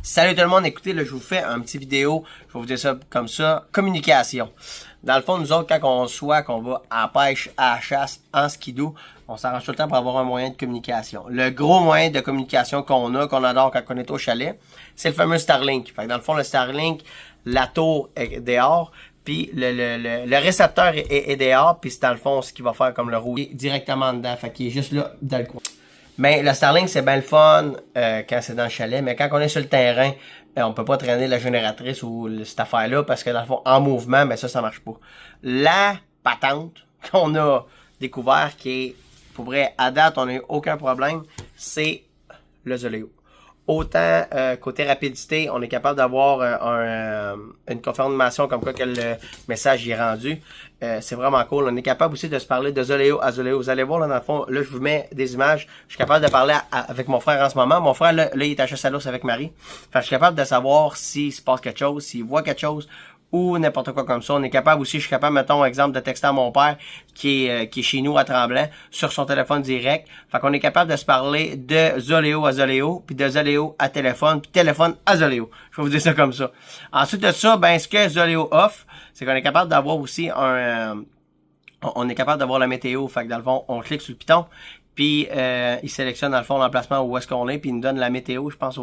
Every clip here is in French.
Salut tout le monde, écoutez, là, je vous fais un petit vidéo, je vais vous dire ça comme ça, communication. Dans le fond, nous autres, quand qu'on va à la pêche, à la chasse, en skidoo, on s'arrange tout le temps pour avoir un moyen de communication. Le gros moyen de communication qu'on adore quand on est au chalet, c'est le fameux Starlink. Fait que dans le fond, le Starlink, la tour est dehors, puis le récepteur est dehors, puis c'est dans le fond ce qui va faire comme le rouge directement dedans, fait qu'il est juste là dans le coin. Mais le Starlink, c'est bien le fun quand c'est dans le chalet, mais quand on est sur le terrain, on peut pas traîner la génératrice ou cette affaire-là parce que dans le fond, en mouvement, mais ça marche pas. La patente qu'on a découvert qui est, pour vrai, à date, on n'a eu aucun problème, c'est le Zoleo. Autant côté rapidité, on est capable d'avoir une confirmation comme quoi que le message y est rendu. C'est vraiment cool. On est capable aussi de se parler de Zoleo à Zoleo. Vous allez voir là dans le fond, là je vous mets des images. Je suis capable de parler avec mon frère en ce moment. Mon frère là il est à Chassalos avec Marie. Enfin, je suis capable de savoir s'il se passe quelque chose, s'il voit quelque chose ou n'importe quoi comme ça. On est capable aussi, je suis capable, mettons, exemple, de texter à mon père qui est chez nous à Tremblant sur son téléphone direct. Fait qu'on est capable de se parler de Zoleo à Zoleo, puis de Zoleo à téléphone, puis téléphone à Zoleo. Je vais vous dire ça comme ça. Ensuite de ça, ben ce que Zoleo offre, c'est qu'on est capable d'avoir aussi on est capable d'avoir la météo. Fait que dans le fond, on clique sur le piton. Puis il sélectionne dans le fond l'emplacement où est-ce qu'on est, puis il nous donne la météo, je pense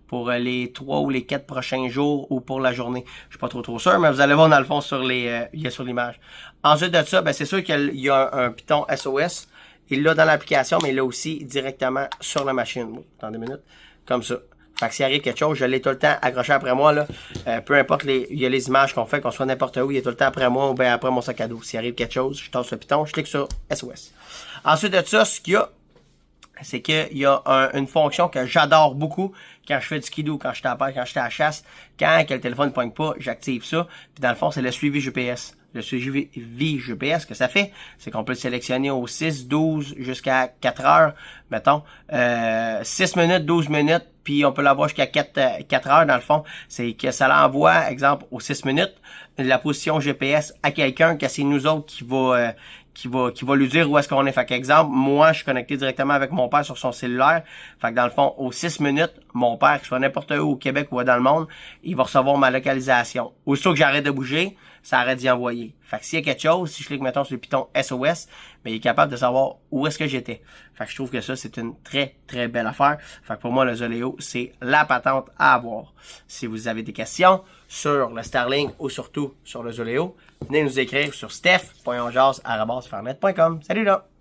pour les 3 ou les 4 prochains jours ou pour la journée. Je suis pas trop sûr, mais vous allez voir dans le fond sur il y a sur l'image. Ensuite de ça, ben c'est sûr qu'il y a un piton SOS. Il l'a dans l'application, mais il l'a aussi directement sur la machine. Bon, attendez une minute. Comme ça. Fait que s'il arrive quelque chose, je l'ai tout le temps accroché après moi, là. Peu importe il y a les images qu'on fait, qu'on soit n'importe où, il est tout le temps après moi ou bien après mon sac à dos. S'il arrive quelque chose, je tasse le piton, je clique sur SOS. Ensuite de ça, ce qu'il y a, c'est qu'il y a une fonction que j'adore beaucoup quand je fais du skidoo, quand je suis à la pêche, quand je suis à la chasse. Quand le téléphone ne pogne pas, j'active ça. Puis dans le fond, c'est le suivi GPS. Le suivi GPS, ce que ça fait, c'est qu'on peut le sélectionner au 6, 12 jusqu'à 4 heures, mettons. 6 minutes, 12 minutes, puis on peut l'avoir jusqu'à 4 heures dans le fond. C'est que ça l'envoie, exemple, aux 6 minutes, la position GPS à quelqu'un, que c'est nous autres qui va lui dire où est-ce qu'on est. Fait qu'exemple, moi, je suis connecté directement avec mon père sur son cellulaire. Fait que dans le fond, aux 6 minutes, mon père, que je sois n'importe où au Québec ou dans le monde, il va recevoir ma localisation. Aussitôt que j'arrête de bouger, ça arrête d'y envoyer. Fait que s'il y a quelque chose, si je clique, mettons, sur le piton SOS, mais il est capable de savoir où est-ce que j'étais. Fait que je trouve que ça, c'est une très, très belle affaire. Fait que pour moi, le Zoleo, c'est la patente à avoir. Si vous avez des questions sur le Starlink ou surtout sur le Zoleo, venez nous écrire sur steph.onjaz@fernet.com. Salut là!